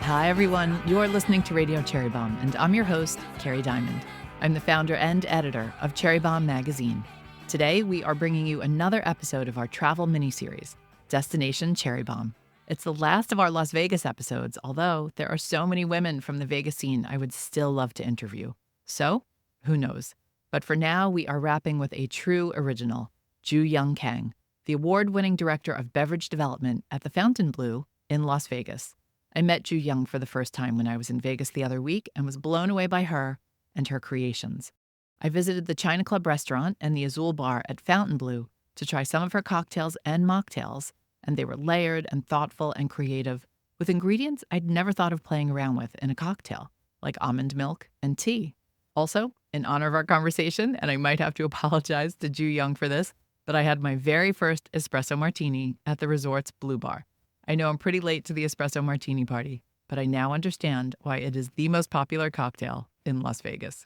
Hi, everyone. You're listening to Radio Cherry Bombe, and I'm your host, Kerry Diamond. I'm the founder and editor of Cherry Bombe magazine. Today, we are bringing you another episode of our travel miniseries, Destination Cherry Bombe. It's the last of our Las Vegas episodes, although there are so many women from the Vegas scene I would still love to interview. So, who knows? But for now, we are wrapping with a true original, Juyoung Kang, the award-winning Director of Beverage Development at the Fontainebleau in Las Vegas. I met Juyoung for the first time when I was in Vegas the other week and was blown away by her and her creations. I visited the China Club restaurant and the Azul bar at Fontainebleau to try some of her cocktails and mocktails, and they were layered and thoughtful and creative, with ingredients I'd never thought of playing around with in a cocktail, like almond milk and tea. Also, in honor of our conversation, and I might have to apologize to Juyoung for this, but I had my very first espresso martini at the resort's Blue Bar. I know I'm pretty late to the espresso martini party, but I now understand why it is the most popular cocktail in Las Vegas.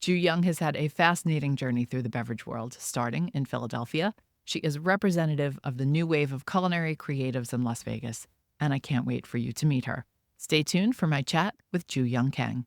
Juyoung has had a fascinating journey through the beverage world, starting in Philadelphia. She is representative of the new wave of culinary creatives in Las Vegas, and I can't wait for you to meet her. Stay tuned for my chat with Juyoung Kang.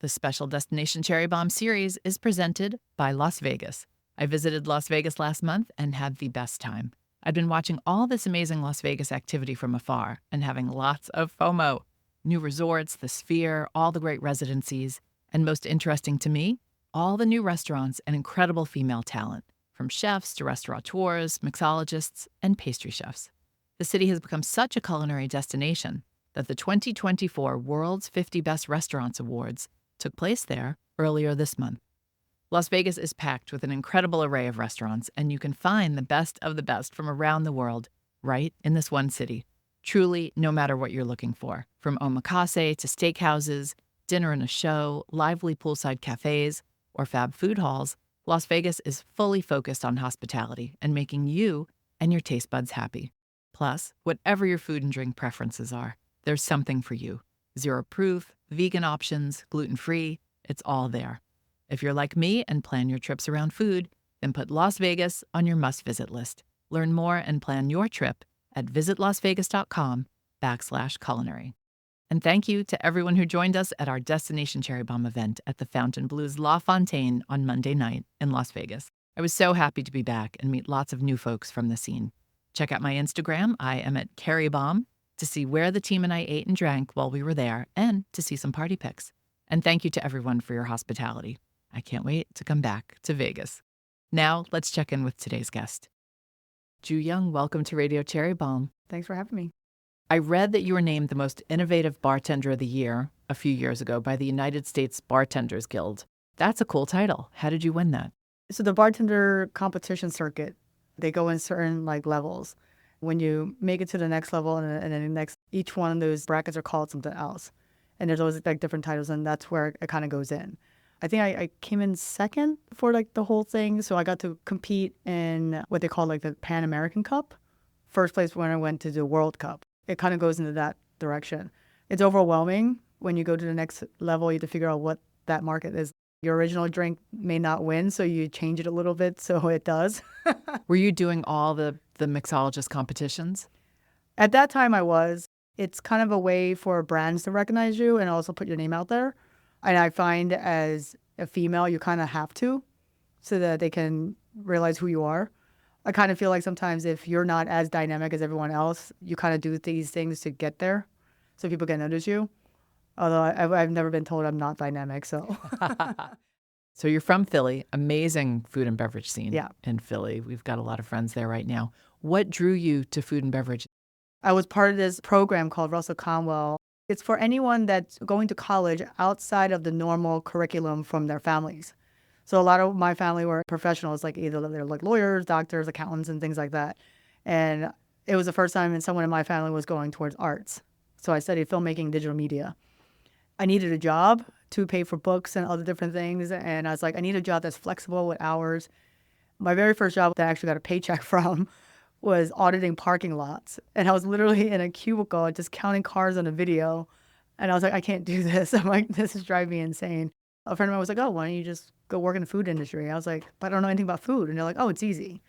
The special Destination Cherry Bombe series is presented by Las Vegas. I visited Las Vegas last month and had the best time. I'd been watching all this amazing Las Vegas activity from afar and having lots of FOMO. New resorts, the Sphere, all the great residencies, and most interesting to me, all the new restaurants and incredible female talent, from chefs to restaurateurs, mixologists, and pastry chefs. The city has become such a culinary destination that the 2024 World's 50 Best Restaurants Awards took place there earlier this month. Las Vegas is packed with an incredible array of restaurants, and you can find the best of the best from around the world right in this one city. Truly, no matter what you're looking for, from omakase to steakhouses, dinner and a show, lively poolside cafes, or fab food halls, Las Vegas is fully focused on hospitality and making you and your taste buds happy. Plus, whatever your food and drink preferences are, there's something for you. Zero proof, vegan options, gluten-free, it's all there. If you're like me and plan your trips around food, then put Las Vegas on your must-visit list. Learn more and plan your trip at visitlasvegas.com/culinary. And thank you to everyone who joined us at our Destination Cherry Bombe event at the Fontainebleau's La Fontaine on Monday night in Las Vegas. I was so happy to be back and meet lots of new folks from the scene. Check out my Instagram. I am at Cherry Bombe to see where the team and I ate and drank while we were there and to see some party pics. And thank you to everyone for your hospitality. I can't wait to come back to Vegas. Now, let's check in with today's guest. Juyoung, welcome to Radio Cherry Bombe. Thanks for having me. I read that you were named the most innovative bartender of the year a few years ago by the United States Bartenders Guild. That's a cool title. How did you win that? So the bartender competition circuit, they go in certain levels. When you make it to the next level and then the next, each one of those brackets are called something else. And there's always different titles, and that's where it kind of goes in. I think I came in second for the whole thing. So I got to compete in what they call the Pan American Cup. First place when I went to the World Cup. It kind of goes into that direction. It's overwhelming. When you go to the next level, you have to figure out what that market is. Your original drink may not win, so you change it a little bit so it does. Were you doing all the mixologist competitions? At that time I was. It's kind of a way for brands to recognize you and also put your name out there. And I find as a female, you kind of have to, so that they can realize who you are. I kind of feel like sometimes if you're not as dynamic as everyone else, you kind of do these things to get there so people can notice you. Although I've never been told I'm not dynamic, so. So you're from Philly, amazing food and beverage scene Yeah. in Philly. We've got a lot of friends there right now. What drew you to food and beverage? I was part of this program called Russell Conwell. It's for anyone that's going to college outside of the normal curriculum from their families. So a lot of my family were professionals, either they're lawyers, doctors, accountants, and things like that. And it was the first time someone in my family was going towards arts. So I studied filmmaking, digital media. I needed a job to pay for books and other different things. And I was like, I need a job that's flexible with hours. My very first job that I actually got a paycheck from was auditing parking lots. And I was literally in a cubicle just counting cars on a video. And I was like, I can't do this. I'm like, this is driving me insane. A friend of mine was like, oh, why don't you just go work in the food industry? I was like, but I don't know anything about food. And they're like, oh, it's easy.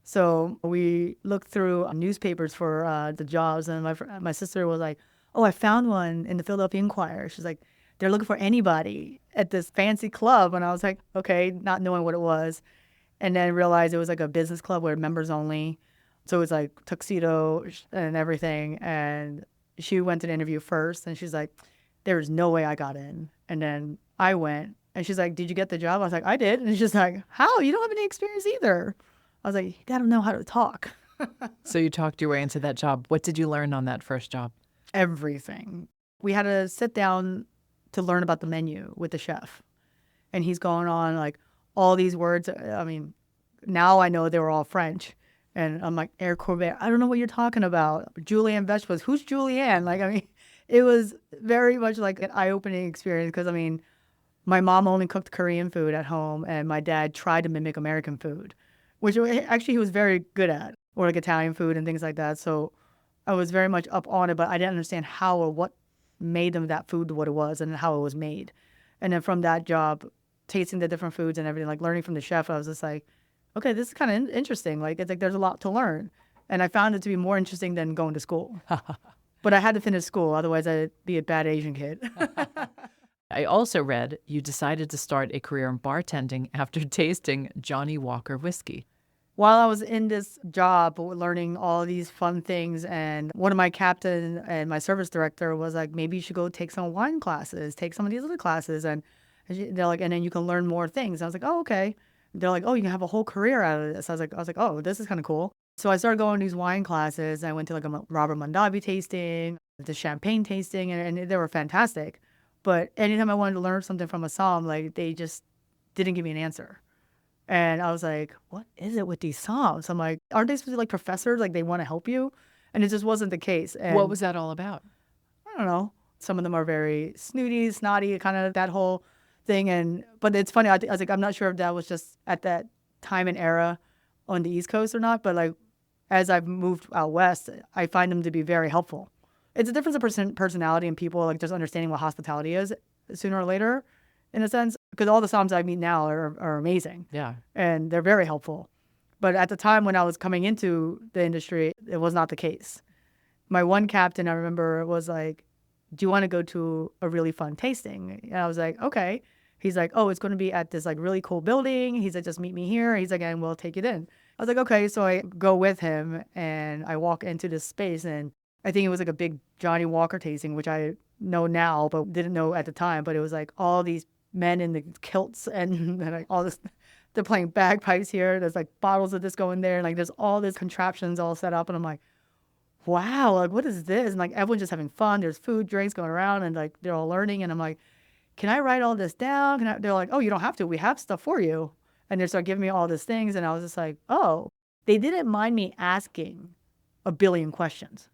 So we looked through newspapers for the jobs. And my sister was like, oh, I found one in the Philadelphia Inquirer. She's like, they're looking for anybody at this fancy club. And I was like, okay, not knowing what it was. And then realized it was like a business club where members only. So it was like tuxedo and everything. And she went to the interview first and she's like, there's no way I got in. And then I went and she's like, did you get the job? I was like, I did. And she's like, how? You don't have any experience either. I was like, you got to know how to talk. So you talked your way into that job. What did you learn on that first job? Everything. We had to sit down to learn about the menu with the chef. And he's going on like all these words. I mean, now I know they were all French. And I'm like, air corbet, I don't know what you're talking about. Julienne vegetables. Who's Julienne? Like, I mean, it was very much like an eye-opening experience because, I mean, my mom only cooked Korean food at home and my dad tried to mimic American food, which actually he was very good at, or like Italian food and things like that. So I was very much up on it, but I didn't understand how or what made them that food what it was and how it was made. And then from that job, tasting the different foods and everything, like learning from the chef, I was just like, okay, this is kind of interesting. Like, it's like there's a lot to learn. And I found it to be more interesting than going to school. But I had to finish school, otherwise I'd be a bad Asian kid. I also read you decided to start a career in bartending after tasting Johnny Walker whiskey. While I was in this job, learning all these fun things, and one of my captain and my service director was like, maybe you should go take some wine classes, take some of these other classes. And they're like, and then you can learn more things. I was like, oh, okay. They're like, oh, you can have a whole career out of this. I was like, oh, this is kind of cool. So I started going to these wine classes. I went to like a Robert Mondavi tasting, the champagne tasting, and they were fantastic. But anytime I wanted to learn something from a somm, like they just didn't give me an answer. And I was like, what is it with these somms? I'm like, aren't they supposed to be like professors? Like they want to help you? And it just wasn't the case. And What was that all about? I don't know. Some of them are very snooty, snotty, kind of that whole thing. But it's funny. I was like, I'm not sure if that was just at that time and era on the East Coast or not. But like, as I've moved out west, I find them to be very helpful. It's a difference of personality and people, like just understanding what hospitality is sooner or later, in a sense. Because all the somms I meet now are amazing. Yeah. And they're very helpful. But at the time when I was coming into the industry, it was not the case. My one captain, I remember, was like, do you want to go to a really fun tasting? And I was like, okay. He's like, oh, it's going to be at this like really cool building. He's like, just meet me here. He's like, and we'll take it in. I was like, okay. So I go with him and I walk into this space, and I think it was like a big Johnny Walker tasting, which I know now, but didn't know at the time. But it was like all these men in the kilts and like all this, they're playing bagpipes here. There's like bottles of this going there. And like there's all these contraptions all set up. And I'm like, wow, like what is this? And like everyone's just having fun. There's food, drinks going around, and like they're all learning. And I'm like, can I write all this down? They're like, oh, you don't have to. We have stuff for you. And they start giving me all these things. And I was just like, oh, they didn't mind me asking a billion questions.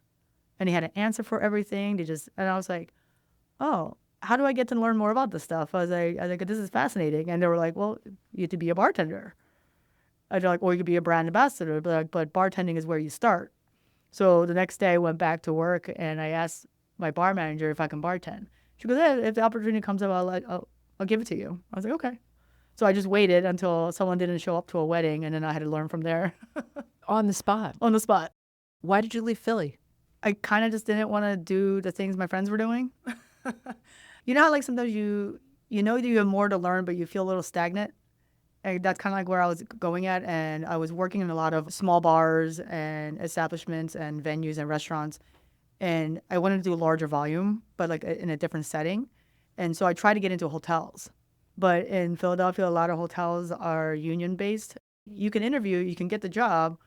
And he had an answer for everything. And I was like, oh, how do I get to learn more about this stuff? I was like, this is fascinating. And they were like, well, you have to be a bartender. And they're like, or you could be a brand ambassador. But bartending is where you start. So the next day I went back to work and I asked my bar manager if I can bartend. She goes, yeah, if the opportunity comes up, I'll give it to you. I was like, okay. So I just waited until someone didn't show up to a wedding, and then I had to learn from there. On the spot? On the spot. Why did you leave Philly? I kind of just didn't want to do the things my friends were doing. You know how like sometimes you know that you have more to learn, but you feel a little stagnant? And that's kind of like where I was going at. And I was working in a lot of small bars and establishments and venues and restaurants. And I wanted to do a larger volume, but like in a different setting. And so I tried to get into hotels. But in Philadelphia, a lot of hotels are union-based. You can interview, you can get the job,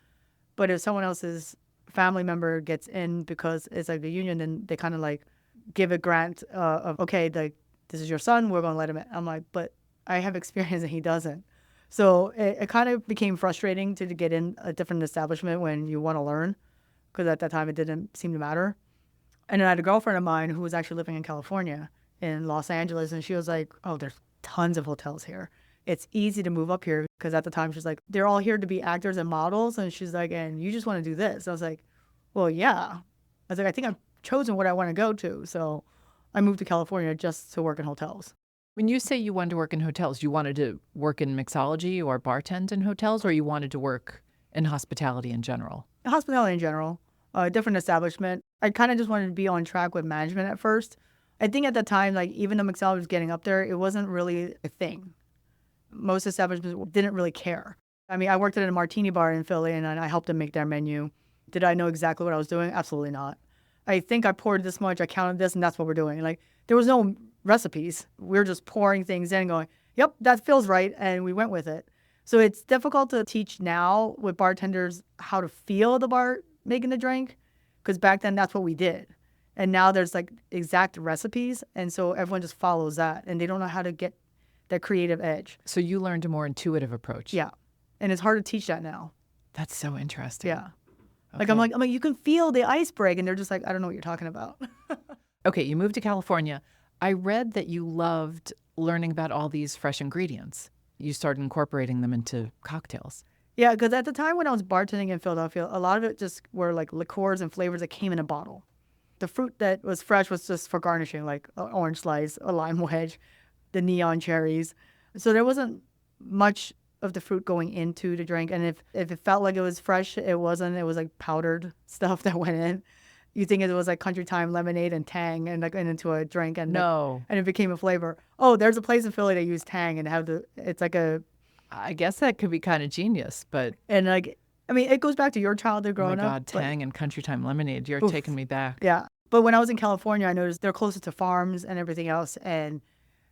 but if someone else's family member gets in because it's like the union, then they kind of like give a grant of, okay, like this is your son, we're going to let him in. I'm like, but I have experience and he doesn't. So it kind of became frustrating to get in a different establishment when you want to learn, because at that time it didn't seem to matter. And then I had a girlfriend of mine who was actually living in California, in Los Angeles, and she was like, oh, there's tons of hotels here. It's easy to move up here, because at the time she's like, they're all here to be actors and models. And she's like, and you just want to do this. I was like, well, yeah. I was like, I think I've chosen what I want to go to. So I moved to California just to work in hotels. When you say you wanted to work in hotels, you wanted to work in mixology or bartend in hotels, or you wanted to work in hospitality in general? Hospitality in general, a different establishment. I kind of just wanted to be on track with management at first. I think at the time, like even though mixology was getting up there, it wasn't really a thing. Most establishments didn't really care. I mean, I worked at a martini bar in Philly and I helped them make their menu. Did I know exactly what I was doing? Absolutely not. I think I poured this much, I counted this, and that's what we're doing. Like, there was no recipes. We were just pouring things in and going, yep, that feels right, and we went with it. So it's difficult to teach now with bartenders how to feel the bar making the drink, because back then that's what we did. And now there's like exact recipes, and so everyone just follows that, and they don't know how to get that creative edge. So you learned a more intuitive approach. Yeah. And it's hard to teach that now. That's so interesting. Yeah. Okay. Like, I'm like, you can feel the ice break, and they're just like, I don't know what you're talking about. Okay, you moved to California. I read that you loved learning about all these fresh ingredients. You started incorporating them into cocktails. Yeah, because at the time when I was bartending in Philadelphia, a lot of it just were like liqueurs and flavors that came in a bottle. The fruit that was fresh was just for garnishing, like an orange slice, a lime wedge, the neon cherries. So there wasn't much of the fruit going into the drink. And if it felt like it was fresh, it wasn't. It was like powdered stuff that went in. You think it was like country time lemonade and tang and like and into a drink and No. and it became a flavor. Oh, there's a place in Philly that use tang and it's like a I guess that could be kind of genius, but and like I mean it goes back to your childhood oh my growing up. God, Tang and Country Time Lemonade, you're Oof. taking me back. Yeah. But when I was in California, I noticed they're closer to farms and everything else. And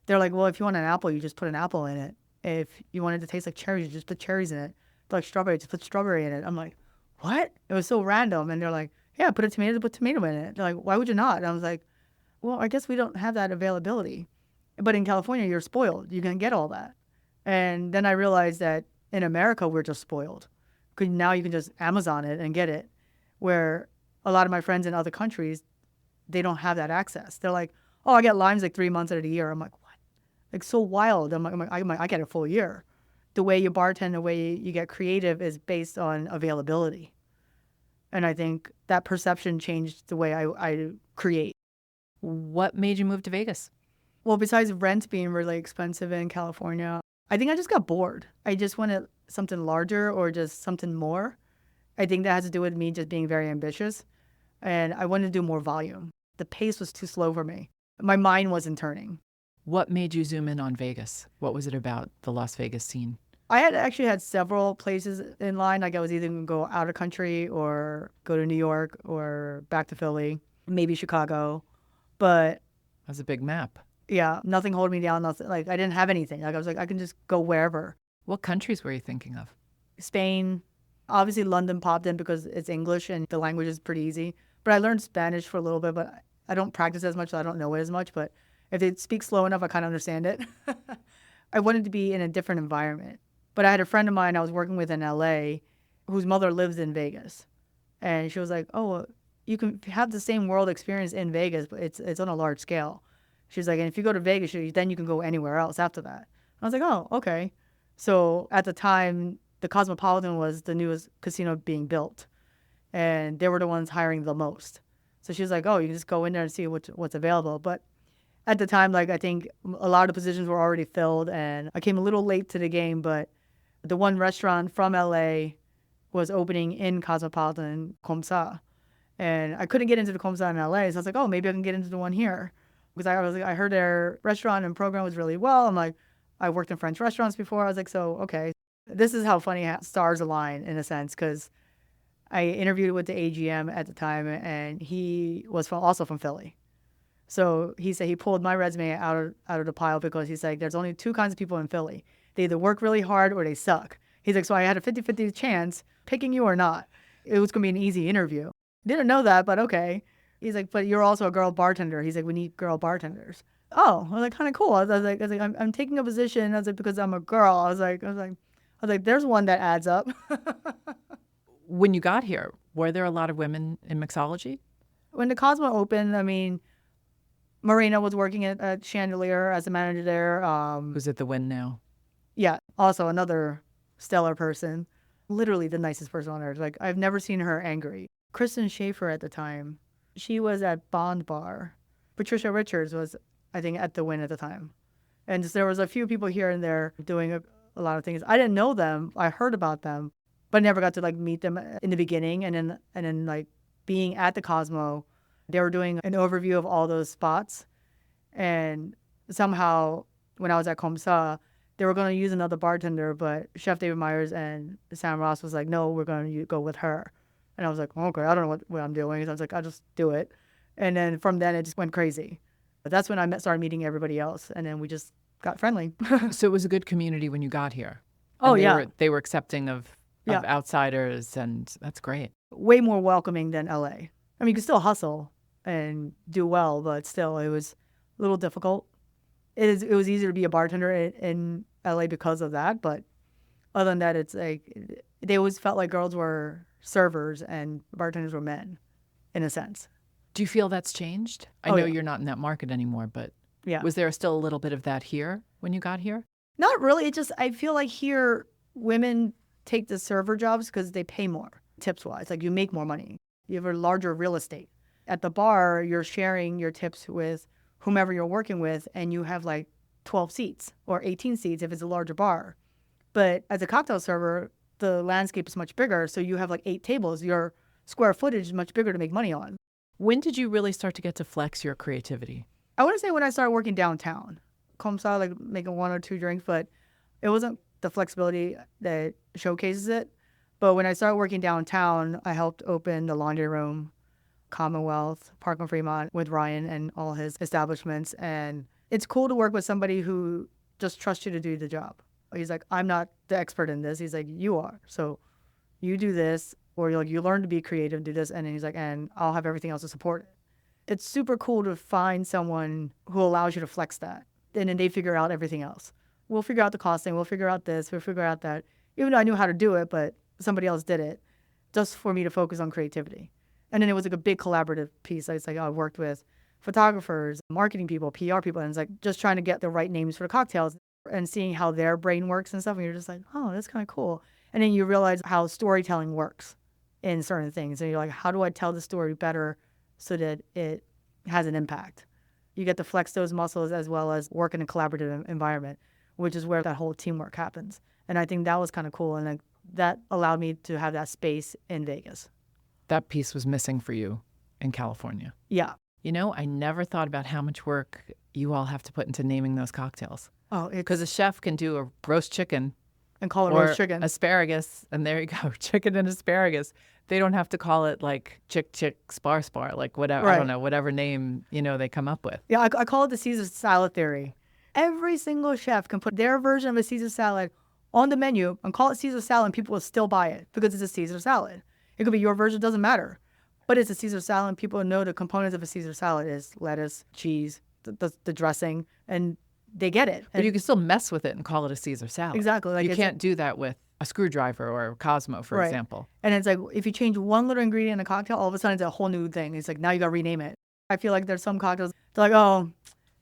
they're like, well, if you want an apple, you just put an apple in it. If you want it to taste like cherries, you just put cherries in it. If you like strawberry, just put strawberry in it. I'm like, what? It was so random. And they're like, yeah, put tomato in it. They're like, why would you not? And I was like, well, I guess we don't have that availability. But in California, you're spoiled. You can get all that. And then I realized that in America, we're just spoiled. Because now you can just Amazon it and get it. Where a lot of my friends in other countries, they don't have that access. They're like, oh, I get limes like 3 months out of the year. I'm like, what? Like so wild. I get a full year. The way you bartend, the way you get creative is based on availability. And I think that perception changed the way I create. What made you move to Vegas? Well, besides rent being really expensive in California, I think I just got bored. I just wanted something larger or just something more. I think that has to do with me just being very ambitious. And I wanted to do more volume. The pace was too slow for me. My mind wasn't turning. What made you zoom in on Vegas? What was it about the Las Vegas scene? I had actually had several places in line. Like I was either going to go out of country or go to New York or back to Philly, maybe Chicago. But That's a big map. yeah, nothing holding me down. Nothing. Like I didn't have anything. Like I was like, I can just go wherever. What countries were you thinking of? Spain, obviously London popped in because it's English and the language is pretty easy. But I learned Spanish for a little bit, but I don't practice as much, so I don't know it as much. But if they speak slow enough, I kind of understand it. I wanted to be in a different environment. But I had a friend of mine I was working with in LA whose mother lives in Vegas. And she was like, oh, you can have the same world experience in Vegas, but it's on a large scale. She's like, and if you go to Vegas, then you can go anywhere else after that. I was like, oh, okay. So at the time, the Cosmopolitan was the newest casino being built. And they were the ones hiring the most. So she was like, oh, you can just go in there and see what's available. But at the time, like I think a lot of the positions were already filled. And I came a little late to the game, but the one restaurant from LA was opening in Cosmopolitan, Comme Ça. And I couldn't get into the Comme Ça in LA. So I was like, oh, maybe I can get into the one here. Because I heard their restaurant and program was really well. I'm like, I worked in French restaurants before. I was like, so, okay. This is how funny stars align in a sense, because I interviewed with the AGM at the time, and he was also from Philly. So he said he pulled my resume out of the pile because he's like, there's only two kinds of people in Philly. They either work really hard or they suck. He's like, so I had a 50-50 chance picking you or not. It was going to be an easy interview. Didn't know that, but okay. He's like, but you're also a girl bartender. He's like, we need girl bartenders. Oh, I was like, kind of cool. I was like, I'm taking a position. I was like, because I'm a girl. I was like, there's one that adds up. When you got here, were there a lot of women in mixology? When the Cosmo opened, I mean, Marina was working at Chandelier as a manager there. Who's at the Win now? Yeah, also another stellar person. Literally the nicest person on earth. Like, I've never seen her angry. Kristen Schaefer at the time, she was at Bond Bar. Patricia Richards was, I think, at the Win at the time. And just, there was a few people here and there doing a lot of things. I didn't know them. I heard about them, but never got to like meet them in the beginning. And then like being at the Cosmo, They were doing an overview of all those spots. And somehow, when I was at Comsa, they were going to use another bartender, but Chef David Myers and Sam Ross was like, no, we're going to go with her. And I was like, okay, I don't know what I'm doing. So I was like, I'll just do it. And then from then, it just went crazy. But that's when I started meeting everybody else. And then we just got friendly. So it was a good community when you got here. Oh, And yeah. They were accepting of Yeah. outsiders, and that's great. Way more welcoming than LA. I mean, you could still hustle and do well, but still, it was a little difficult. It was easier to be a bartender in LA because of that. But other than that, it's like they always felt like girls were servers and bartenders were men, in a sense. Do you feel that's changed? I Oh, know yeah. you're not in that market anymore, but Yeah. was there still a little bit of that here when you got here? Not really. It just, I feel like here, women take the server jobs because they pay more, tips-wise. Like, you make more money. You have a larger real estate. At the bar, you're sharing your tips with whomever you're working with, and you have like 12 seats or 18 seats if it's a larger bar. But as a cocktail server, the landscape is much bigger, so you have like 8 tables. Your square footage is much bigger to make money on. When did you really start to get to flex your creativity? I want to say when I started working downtown. Comsa, like making 1 or 2 drinks, but it wasn't the flexibility that showcases it. But when I started working downtown, I helped open the Laundry Room, Commonwealth, Park and Fremont with Ryan and all his establishments. And it's cool to work with somebody who just trusts you to do the job. He's like, I'm not the expert in this. He's like, you are. So you do this, or you're like, you learn to be creative, do this. And then he's like, and I'll have everything else to support it. It's super cool to find someone who allows you to flex that. And then they figure out everything else. We'll figure out the costing. We'll figure out this. We'll figure out that. Even though I knew how to do it, but somebody else did it just for me to focus on creativity. And then it was like a big collaborative piece. It's like I worked with photographers, marketing people, PR people, and it's like just trying to get the right names for the cocktails and seeing how their brain works and stuff. And you're just like, oh, that's kind of cool. And then you realize how storytelling works in certain things. And you're like, how do I tell the story better so that it has an impact? You get to flex those muscles as well as work in a collaborative environment, which is where that whole teamwork happens. And I think that was kind of cool. And that allowed me to have that space in Vegas. That piece was missing for you in California. Yeah. You know, I never thought about how much work you all have to put into naming those cocktails. Oh, Because a chef can do a roast chicken and call it or roast chicken. asparagus, and there you go, chicken and asparagus. They don't have to call it like chick spar, like whatever, I Right. don't know, whatever name, they come up with. Yeah, I call it the Caesar salad theory. Every single chef can put their version of a Caesar salad on the menu and call it Caesar salad, and people will still buy it because it's a Caesar salad. It could be your version, doesn't matter. But it's a Caesar salad, and people know the components of a Caesar salad is lettuce, cheese, the dressing, and they get it. But you can still mess with it and call it a Caesar salad. Exactly. Like You it's- can't do that with a screwdriver or a Cosmo, for Right. example. And it's like, if you change one little ingredient in a cocktail, all of a sudden it's a whole new thing. It's like, now you got to rename it. I feel like there's some cocktails, they're like, oh,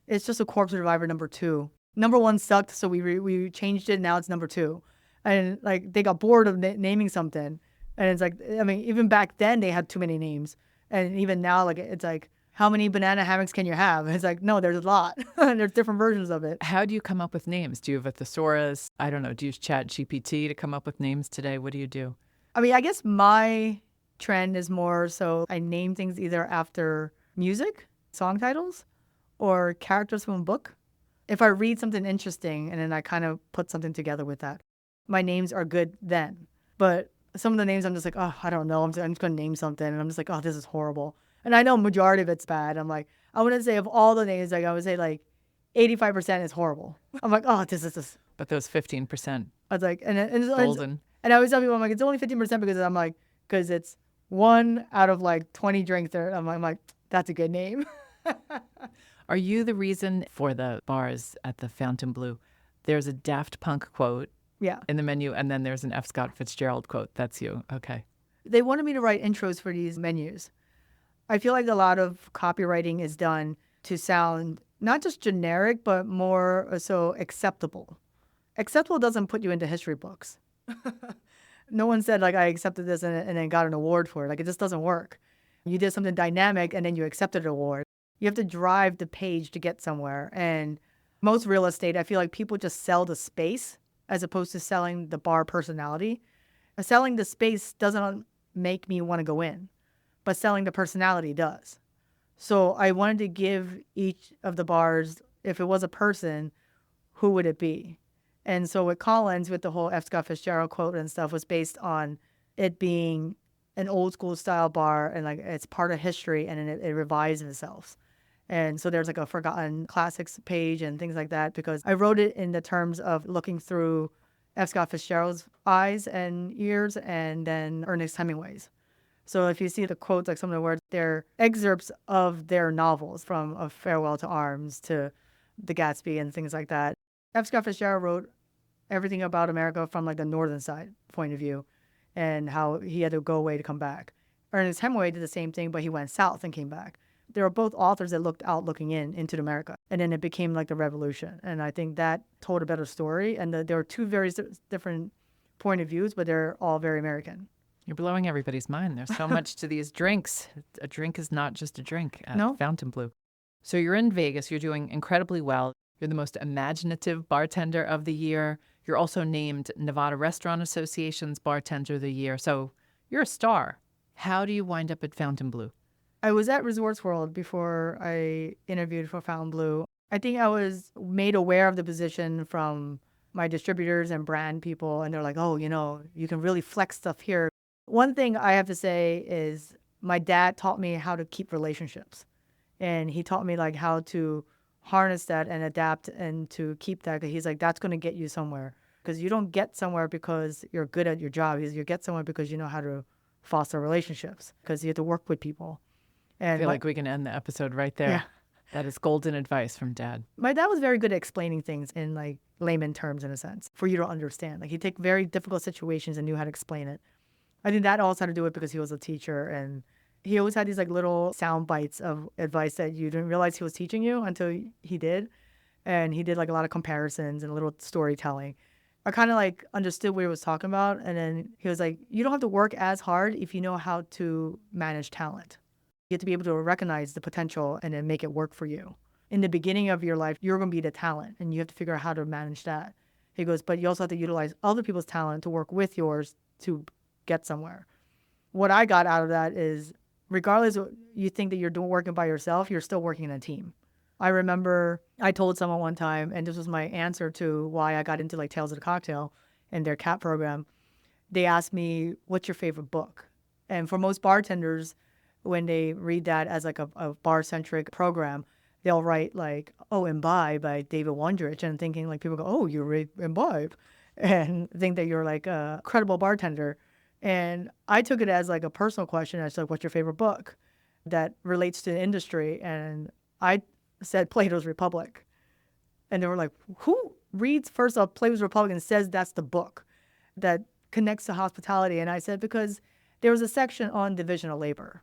it's just a Corpse Reviver #2. #1 sucked, so we changed it, now it's #2. And like, they got bored of naming something. And it's like, I mean, even back then they had too many names. And even now, like, it's like, how many banana hammocks can you have? It's like, no, there's a lot. There's different versions of it. How do you come up with names? Do you have a thesaurus? I don't know. Do you use Chat GPT to come up with names today? What do you do? I mean, I guess my trend is more so I name things either after music, song titles, or characters from a book. If I read something interesting and then I kind of put something together with that, my names are good then. But some of the names I'm just like, oh, I don't know. I'm just going to name something. And I'm just like, oh, this is horrible. And I know majority of it's bad. I'm like, I wouldn't say of all the names, like I would say like 85% is horrible. I'm like, oh, this is this. But those 15% I was like, and golden. I always tell people, I'm like, it's only 15% because I'm like, because it's 1 out of like 20 drinks there. I'm like, that's a good name. Are you the reason for the bars at the Fontainebleau? There's a Daft Punk quote Yeah. in the menu, and then there's an F. Scott Fitzgerald quote. That's you. Okay. They wanted me to write intros for these menus. I feel like a lot of copywriting is done to sound not just generic, but more so acceptable. Acceptable doesn't put you into history books. No one said, like, I accepted this and then got an award for it. Like, it just doesn't work. You did something dynamic and then you accepted an award. You have to drive the page to get somewhere. And most real estate, I feel like people just sell the space as opposed to selling the bar personality. Selling the space doesn't make me want to go in, but selling the personality does. So I wanted to give each of the bars, if it was a person, who would it be? And so with Collins, with the whole F. Scott Fitzgerald quote and stuff, was based on it being an old school style bar and like it's part of history and it revives itself. And so there's like a forgotten classics page and things like that because I wrote it in the terms of looking through F. Scott Fitzgerald's eyes and ears and then Ernest Hemingway's. So if you see the quotes, like some of the words, they're excerpts of their novels from A Farewell to Arms to The Gatsby and things like that. F. Scott Fitzgerald wrote everything about America from like the northern side point of view and how he had to go away to come back. Ernest Hemingway did the same thing, but he went south and came back. They were both authors that looked out looking into America. And then it became like the revolution. And I think that told a better story. And there were two very different point of views, but they're all very American. You're blowing everybody's mind. There's so much to these drinks. A drink is not just a drink at No. Fontainebleau. So you're in Vegas. You're doing incredibly well. You're the most imaginative bartender of the year. You're also named Nevada Restaurant Association's Bartender of the Year. So you're a star. How do you wind up at Fontainebleau? I was at Resorts World before I interviewed for Fontainebleau. I think I was made aware of the position from my distributors and brand people. And they're like, oh, you can really flex stuff here. One thing I have to say is my dad taught me how to keep relationships. And he taught me like how to harness that and adapt and to keep that. He's like, that's going to get you somewhere. Because you don't get somewhere because you're good at your job. You get somewhere because you know how to foster relationships. Because you have to work with people. And I feel like we can end the episode right there. Yeah. That is golden advice from Dad. My dad was very good at explaining things in like layman terms in a sense for you to understand. Like he'd take very difficult situations and knew how to explain it. I think that also had to do with because he was a teacher and he always had these like little sound bites of advice that you didn't realize he was teaching you until he did. And he did like a lot of comparisons and a little storytelling. I kind of like understood what he was talking about. And then he was like, you don't have to work as hard if you know how to manage talent. You have to be able to recognize the potential and then make it work for you. In the beginning of your life, you're going to be the talent and you have to figure out how to manage that. He goes, but you also have to utilize other people's talent to work with yours to get somewhere. What I got out of that is regardless of you think that you're working by yourself, you're still working in a team. I remember I told someone one time, and this was my answer to why I got into like Tales of the Cocktail and their CAP program. They asked me, what's your favorite book? And for most bartenders, when they read that as like a bar-centric program, they'll write like, oh, Imbibe by David Wondrich, and thinking like people go, oh, you read Imbibe, and think that you're like a credible bartender. And I took it as like a personal question. I said, what's your favorite book that relates to the industry? And I said Plato's Republic. And they were like, who reads first off Plato's Republic and says that's the book that connects to hospitality? And I said, because there was a section on division of labor.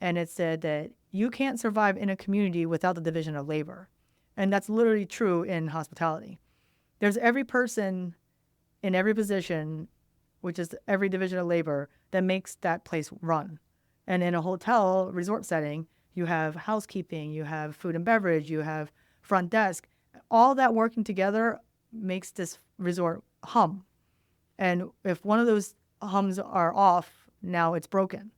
And it said that you can't survive in a community without the division of labor. And that's literally true in hospitality. There's every person in every position, which is every division of labor, that makes that place run. And in a hotel resort setting, you have housekeeping, you have food and beverage, you have front desk. All that working together makes this resort hum. And if one of those hums are off, now it's broken.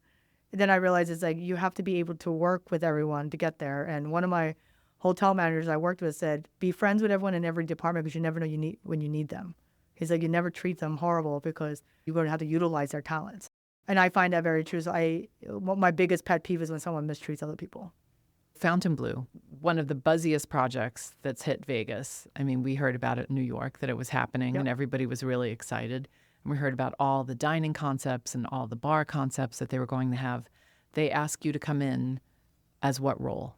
Then I realized it's like you have to be able to work with everyone to get there. And one of my hotel managers I worked with said, be friends with everyone in every department because you never know when you need them. He's like, you never treat them horrible because you're going to have to utilize their talents. And I find that very true. So my biggest pet peeve is when someone mistreats other people. Fontainebleau, one of the buzziest projects that's hit Vegas. I mean, we heard about it in New York, that it was happening, and everybody was really excited. And we heard about all the dining concepts and all the bar concepts that they were going to have. They asked you to come in as what role?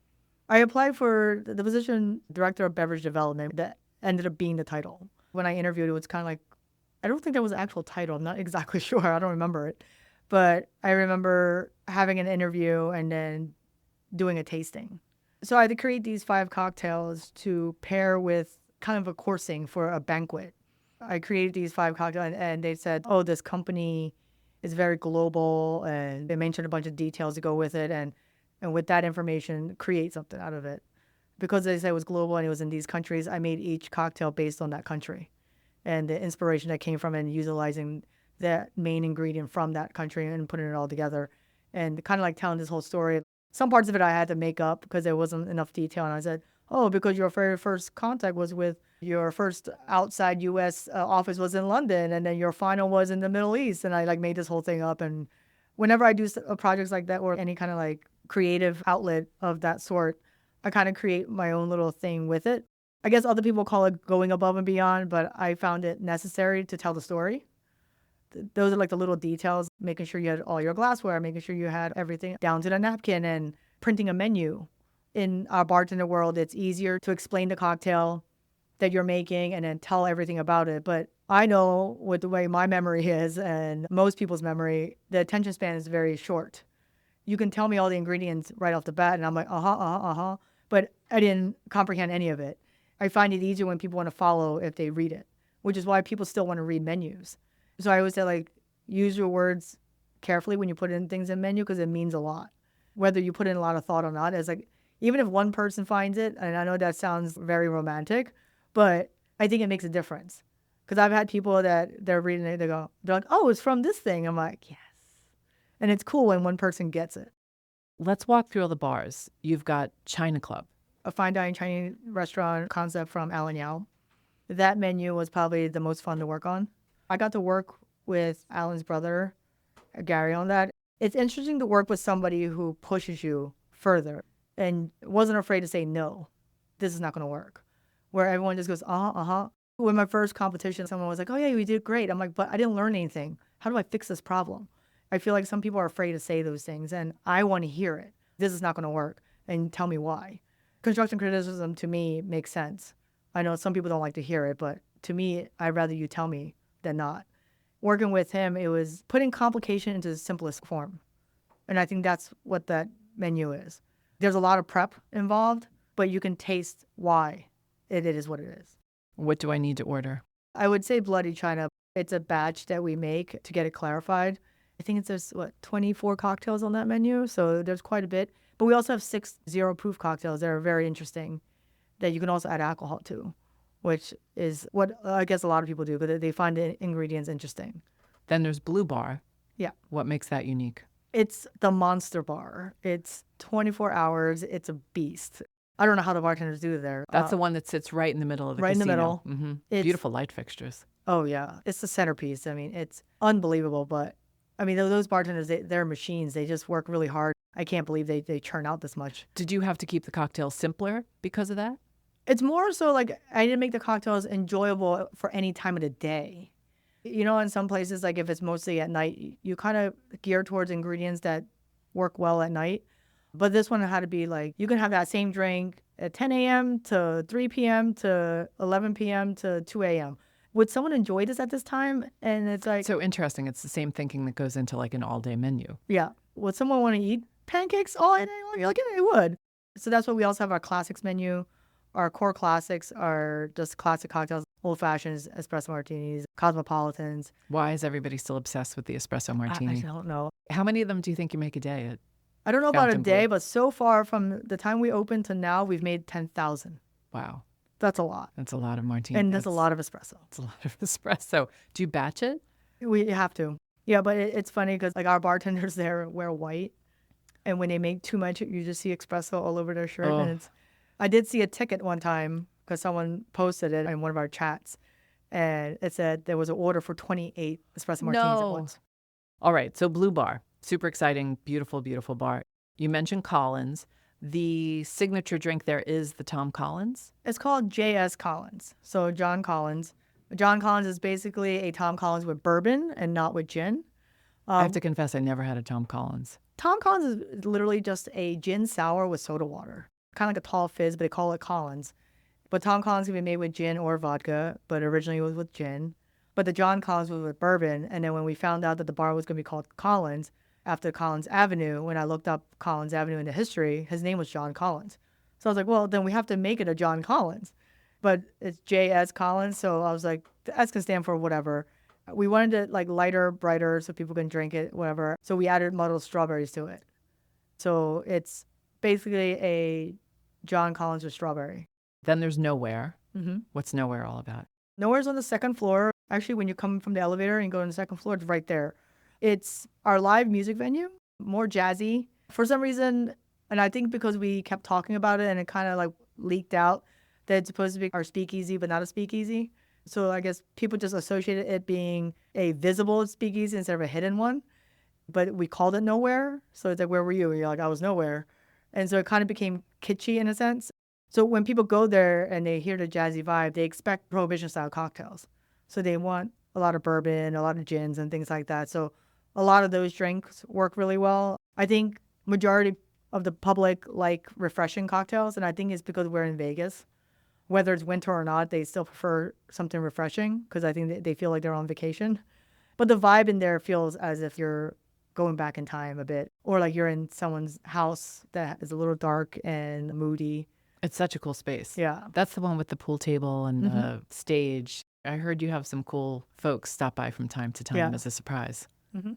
I applied for the position Director of Beverage Development that ended up being the title. When I interviewed, it was kind of like, I don't think there was an actual title. I'm not exactly sure. I don't remember it. But I remember having an interview and then doing a tasting. So I had to create these 5 cocktails to pair with kind of a coursing for a banquet. I created these 5 cocktails and they said, oh, this company is very global, and they mentioned a bunch of details to go with it. And with that information, create something out of it. Because they said it was global and it was in these countries, I made each cocktail based on that country and the inspiration that came from it and utilizing that main ingredient from that country and putting it all together and kind of like telling this whole story. Some parts of it I had to make up because there wasn't enough detail. And I said, oh, because your very first contact was with your first outside U.S. Office was in London, and then your final was in the Middle East. And I like made this whole thing up. And whenever I do projects like that or any kind of like creative outlet of that sort, I kind of create my own little thing with it. I guess other people call it going above and beyond, but I found it necessary to tell the story. Those are like the little details, making sure you had all your glassware, making sure you had everything down to the napkin, and printing a menu. In our bartender world, it's easier to explain the cocktail that you're making and then tell everything about it. But I know with the way my memory is and most people's memory, the attention span is very short. You can tell me all the ingredients right off the bat, and I'm like, but I didn't comprehend any of it. I find it easier when people want to follow if they read it, which is why people still want to read menus. So I always say, like, use your words carefully when you put in things in menu because it means a lot. Whether you put in a lot of thought or not, it's like, even if one person finds it, and I know that sounds very romantic, but I think it makes a difference. Because I've had people that they're reading it, they're like, oh, it's from this thing. I'm like, yes. And it's cool when one person gets it. Let's walk through all the bars. You've got China Club, A fine dining Chinese restaurant concept from Alan Yao. That menu was probably the most fun to work on. I got to work with Alan's brother, Gary, on that. It's interesting to work with somebody who pushes you further and wasn't afraid to say, no, this is not going to work. Where everyone just goes, When my first competition, someone was like, oh, yeah, we did great. I'm like, but I didn't learn anything. How do I fix this problem? I feel like some people are afraid to say those things, and I want to hear it. This is not going to work, and tell me why. Construction criticism, to me, makes sense. I know some people don't like to hear it, but to me, I'd rather you tell me than not. Working with him, it was putting complication into the simplest form. And I think that's what that menu is. There's a lot of prep involved, but you can taste why it is what it is. What do I need to order? I would say Bloody China. It's a batch that we make to get it clarified. I think there's 24 cocktails on that menu, so there's quite a bit. But we also have 6 zero-proof cocktails that are very interesting that you can also add alcohol to, which is what I guess a lot of people do, but they find the ingredients interesting. Then there's Blue Bar. Yeah. What makes that unique? It's the monster bar. It's 24 hours. It's a beast. I don't know how the bartenders do it there. That's the one that sits right in the middle of the right casino. in the middle. Mm-hmm. Beautiful light fixtures. Oh, yeah. It's the centerpiece. I mean, it's unbelievable. But, I mean, those bartenders, they're machines. They just work really hard. I can't believe they churn out this much. Did you have to keep the cocktails simpler because of that? It's more so like I didn't make the cocktails enjoyable for any time of the day. You know, in some places, like if it's mostly at night, you kind of gear towards ingredients that work well at night. But this one had to be like, you can have that same drink at 10 a.m. to 3 p.m. to 11 p.m. to 2 a.m. Would someone enjoy this at this time? And it's like... So interesting. It's the same thinking that goes into like an all-day menu. Yeah. Would someone want to eat pancakes all day long? You're like, yeah, they would. So that's why we also have our classics menu. Our core classics are just classic cocktails, old fashions, espresso martinis, cosmopolitans. Why is everybody still obsessed with the espresso martini? I don't know. How many of them do you think you make a day? I don't know about a day, but so far from the time we opened to now, we've made 10,000. Wow. That's a lot. That's a lot of martinis. And that's a lot of espresso. It's a lot of espresso. Do you batch it? We have to. Yeah, but it's funny because like our bartenders there wear white. And when they make too much, you just see espresso all over their shirt. Oh. And I did see a ticket one time because someone posted it in one of our chats. And it said there was an order for 28 espresso martinis at once. All right. So Blue Bar. Super exciting, beautiful, beautiful bar. You mentioned Collins. The signature drink there is the Tom Collins? It's called J.S. Collins. So John Collins. John Collins is basically a Tom Collins with bourbon and not with gin. I have to confess, I never had a Tom Collins. Tom Collins is literally just a gin sour with soda water. Kind of like a tall fizz, but they call it Collins. But Tom Collins can be made with gin or vodka, but originally it was with gin. But the John Collins was with bourbon. And then when we found out that the bar was going to be called Collins, after Collins Avenue, when I looked up Collins Avenue in the history, his name was John Collins. So I was like, well, then we have to make it a John Collins. But it's J.S. Collins, so I was like, the S can stand for whatever. We wanted it like lighter, brighter, so people can drink it, whatever. So we added muddled strawberries to it. So it's basically a John Collins with strawberry. Then there's Nowhere. Mm-hmm. What's Nowhere all about? Nowhere's on the second floor. Actually, when you come from the elevator and go on the second floor, it's right there. It's our live music venue, more jazzy. For some reason, And I think because we kept talking about it and it kind of like leaked out that it's supposed to be our speakeasy, but not a speakeasy. So I guess people just associated it being a visible speakeasy instead of a hidden one. But we called it Nowhere. So it's like, where were you? And you're like, I was nowhere. And so it kind of became kitschy in a sense. So when people go there and they hear the jazzy vibe, they expect prohibition style cocktails. So they want a lot of bourbon, a lot of gins and things like that. So a lot of those drinks work really well. I think majority of the public like refreshing cocktails, and I think it's because we're in Vegas. Whether it's winter or not, they still prefer something refreshing because I think they feel like they're on vacation. But the vibe in there feels as if you're going back in time a bit, or like you're in someone's house that is a little dark and moody. It's such a cool space. Yeah. That's the one with the pool table and the stage. I heard you have some cool folks stop by from time to time as a surprise. Mm-hmm.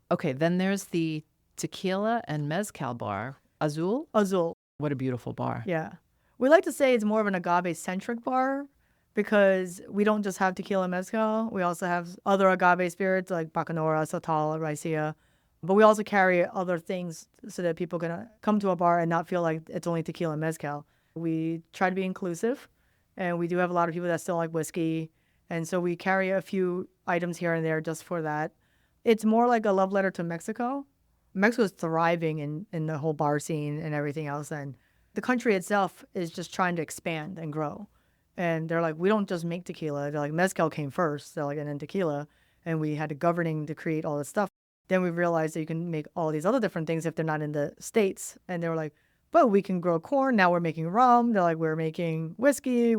Okay, then there's the tequila and mezcal bar, Azul. Azul. What a beautiful bar. Yeah. We like to say it's more of an agave-centric bar because we don't just have tequila and mezcal. We also have other agave spirits like bacanora, sotol, raicilla. But we also carry other things so that people can come to a bar and not feel like it's only tequila and mezcal. We try to be inclusive, and we do have a lot of people that still like whiskey. And so we carry a few items here and there just for that. It's more like a love letter to Mexico. Mexico is thriving in the whole bar scene and everything else. And the country itself is just trying to expand and grow. And they're like, we don't just make tequila. They're like, mezcal came first, they're like, and then tequila. And we had the governing to create all this stuff. Then we realized that you can make all these other different things if they're not in the States. And they were like, but we can grow corn. Now we're making rum. They're like, we're making whiskey.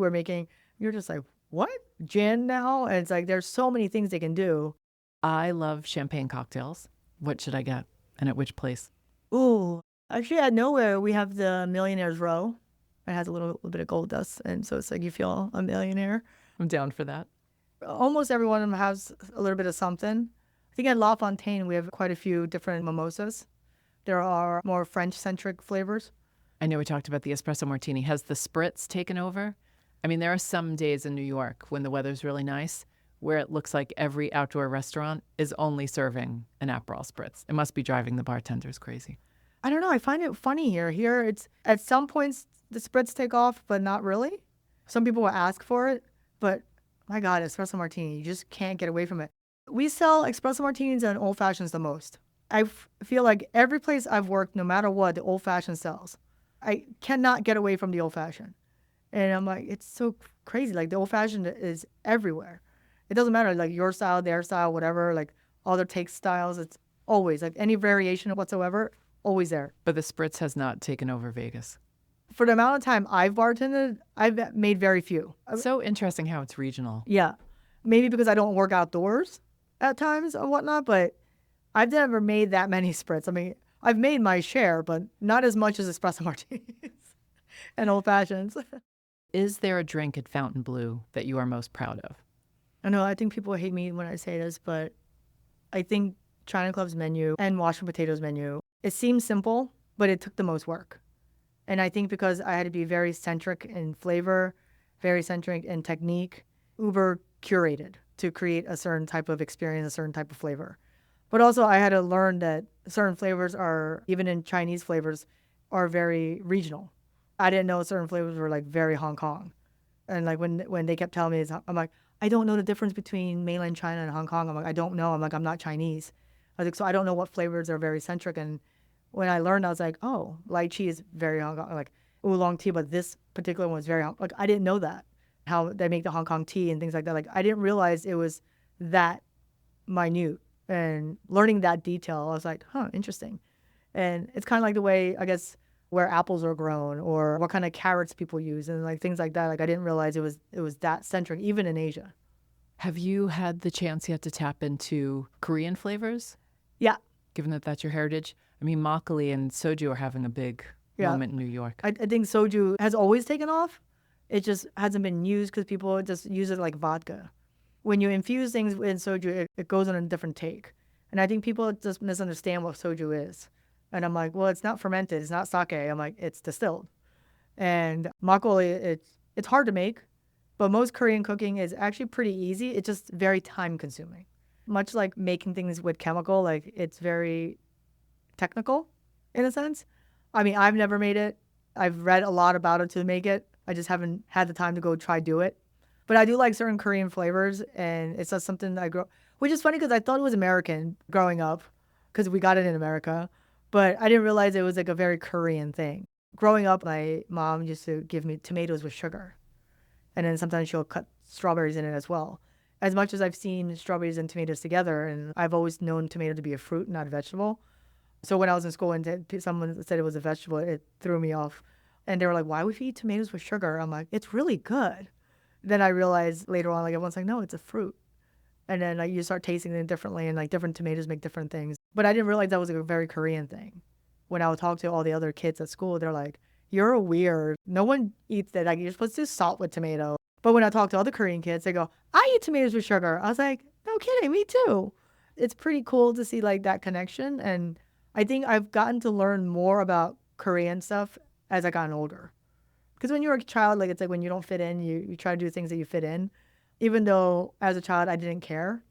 You're just like, what? Gin now? And it's like, there's so many things they can do. I love champagne cocktails. What should I get? And at which place? Ooh, actually at Nowhere, we have the Millionaire's Row. It has a little bit of gold dust. And so it's like you feel a millionaire. I'm down for that. Almost every one of them has a little bit of something. I think at La Fontaine, we have quite a few different mimosas. There are more French-centric flavors. I know we talked about the espresso martini. Has the spritz taken over? I mean, there are some days in New York when the weather's really nice where it looks like every outdoor restaurant is only serving an Aperol spritz. It must be driving the bartenders crazy. I don't know. I find it funny here. Here, it's at some points the spritz take off, but not really. Some people will ask for it, but my God, espresso martini, you just can't get away from it. We sell espresso martinis and old fashions the most. I feel like every place I've worked, no matter what, the old fashioned sells. I cannot get away from the old fashioned. And I'm like, it's so crazy. Like the old fashioned is everywhere. It doesn't matter, like your style, their style, whatever, like all their take styles. It's always like any variation whatsoever, always there. But the spritz has not taken over Vegas. For the amount of time I've bartended, I've made very few. So interesting how it's regional. Yeah. Maybe because I don't work outdoors at times or whatnot, but I've never made that many spritz. I mean, I've made my share, but not as much as espresso martinis and old fashions. Is there a drink at Fontainebleau that you are most proud of? I know, I think people hate me when I say this, but I think China Club's menu and Washington Potatoes menu, it seems simple, but it took the most work. And I think because I had to be very centric in flavor, very centric in technique, uber curated to create a certain type of experience, a certain type of flavor. But also I had to learn that certain flavors are, even in Chinese flavors, are very regional. I didn't know certain flavors were like very Hong Kong. And like when they kept telling me, I'm like, I don't know the difference between mainland China and Hong Kong. I'm like, I don't know. I'm like, I'm not Chinese. I was like, so I don't know what flavors are very centric. And when I learned, I was like, oh, lychee is very Hong Kong. Like oolong tea, but this particular one was very Hong Kong. Like I didn't know that, how they make the Hong Kong tea and things like that. Like I didn't realize it was that minute. And learning that detail, I was like, huh, interesting. And it's kind of like the way, I guess, where apples are grown or what kind of carrots people use and like things like that. Like I didn't realize it was that centric, even in Asia. Have you had the chance yet to tap into Korean flavors? Yeah. Given that that's your heritage? I mean, makgeolli and soju are having a big moment in New York. I think soju has always taken off. It just hasn't been used because people just use it like vodka. When you infuse things in soju, it goes on a different take. And I think people just misunderstand what soju is. And I'm like, well, it's not fermented. It's not sake. I'm like, it's distilled. And makgeolli, it's hard to make, but most Korean cooking is actually pretty easy. It's just very time consuming. Much like making things with chemical, like it's very technical in a sense. I mean, I've never made it. I've read a lot about it to make it. I just haven't had the time to go try do it. But I do like certain Korean flavors, and it's just something that which is funny because I thought it was American growing up because we got it in America, but I didn't realize it was like a very Korean thing. Growing up, my mom used to give me tomatoes with sugar, and then sometimes she'll cut strawberries in it as well. As much as I've seen strawberries and tomatoes together, and I've always known tomato to be a fruit, not a vegetable. So when I was in school and someone said it was a vegetable, it threw me off. And they were like, why would you eat tomatoes with sugar? I'm like, it's really good. Then I realized later on, like everyone's like, no, it's a fruit. And then like you start tasting it differently, and like different tomatoes make different things. But I didn't realize that was like a very Korean thing. When I would talk to all the other kids at school, they're like, you're weird. No one eats that. Like you're supposed to do salt with tomato. But when I talk to other Korean kids, they go, I eat tomatoes with sugar. I was like, no kidding, me too. It's pretty cool to see like that connection. And I think I've gotten to learn more about Korean stuff as I gotten older. Because when you're a child, like it's like when you don't fit in, you try to do things that you fit in. Even though as a child I didn't care.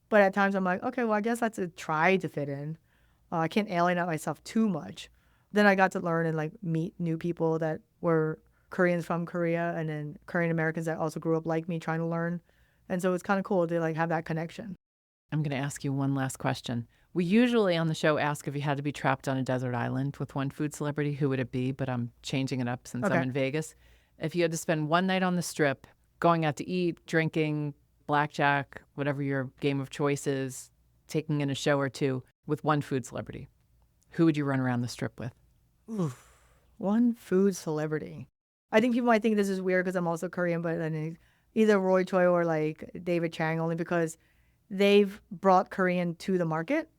But at times I'm like, okay, well, I guess that's a try to fit in. I can't alienate myself too much. Then I got to learn and like meet new people that were Koreans from Korea, and then Korean Americans that also grew up like me trying to learn. And so it's kind of cool to like have that connection. I'm going to ask you one last question. We usually on the show ask if you had to be trapped on a desert island with one food celebrity, who would it be? But I'm changing it up since I'm in Vegas. If you had to spend one night on the Strip, going out to eat, drinking, blackjack, whatever your game of choice is, taking in a show or two with one food celebrity, who would you run around the Strip with? Oof. One food celebrity. I think people might think this is weird because I'm also Korean, but I mean, either Roy Choi or like David Chang, only because they've brought Korean to the market.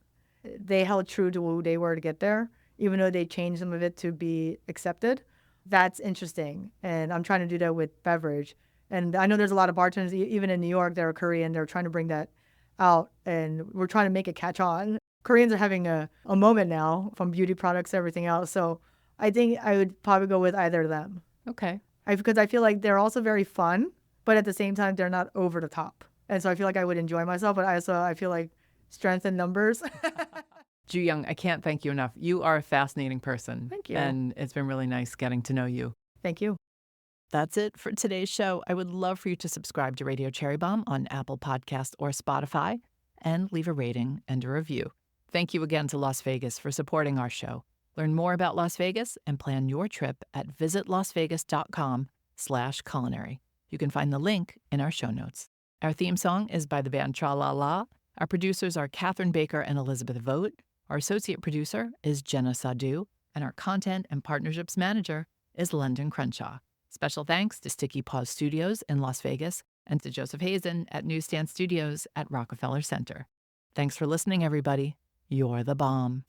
They held true to who they were to get there, even though they changed some of it to be accepted. That's interesting. And I'm trying to do that with beverage. And I know there's a lot of bartenders, even in New York, that are Korean. They're trying to bring that out, and we're trying to make it catch on. Koreans are having a moment now, from beauty products to everything else. So I think I would probably go with either of them. Okay. Because I feel like they're also very fun, but at the same time, they're not over the top. And so I feel like I would enjoy myself, but I feel like strength in numbers. Juyoung, I can't thank you enough. You are a fascinating person. Thank you. And it's been really nice getting to know you. Thank you. That's it for today's show. I would love for you to subscribe to Radio Cherry Bombe on Apple Podcast or Spotify and leave a rating and a review. Thank you again to Las Vegas for supporting our show. Learn more about Las Vegas and plan your trip at visitlasvegas.com/culinary. You can find the link in our show notes. Our theme song is by the band Tra La La. Our producers are Catherine Baker and Elizabeth Vogt. Our associate producer is Jenna Sadhu. And our content and partnerships manager is Londyn Crenshaw. Special thanks to Sticky Paws Studios in Las Vegas and to Joseph Hazen at Newsstand Studios at Rockefeller Center. Thanks for listening, everybody. You're the bomb.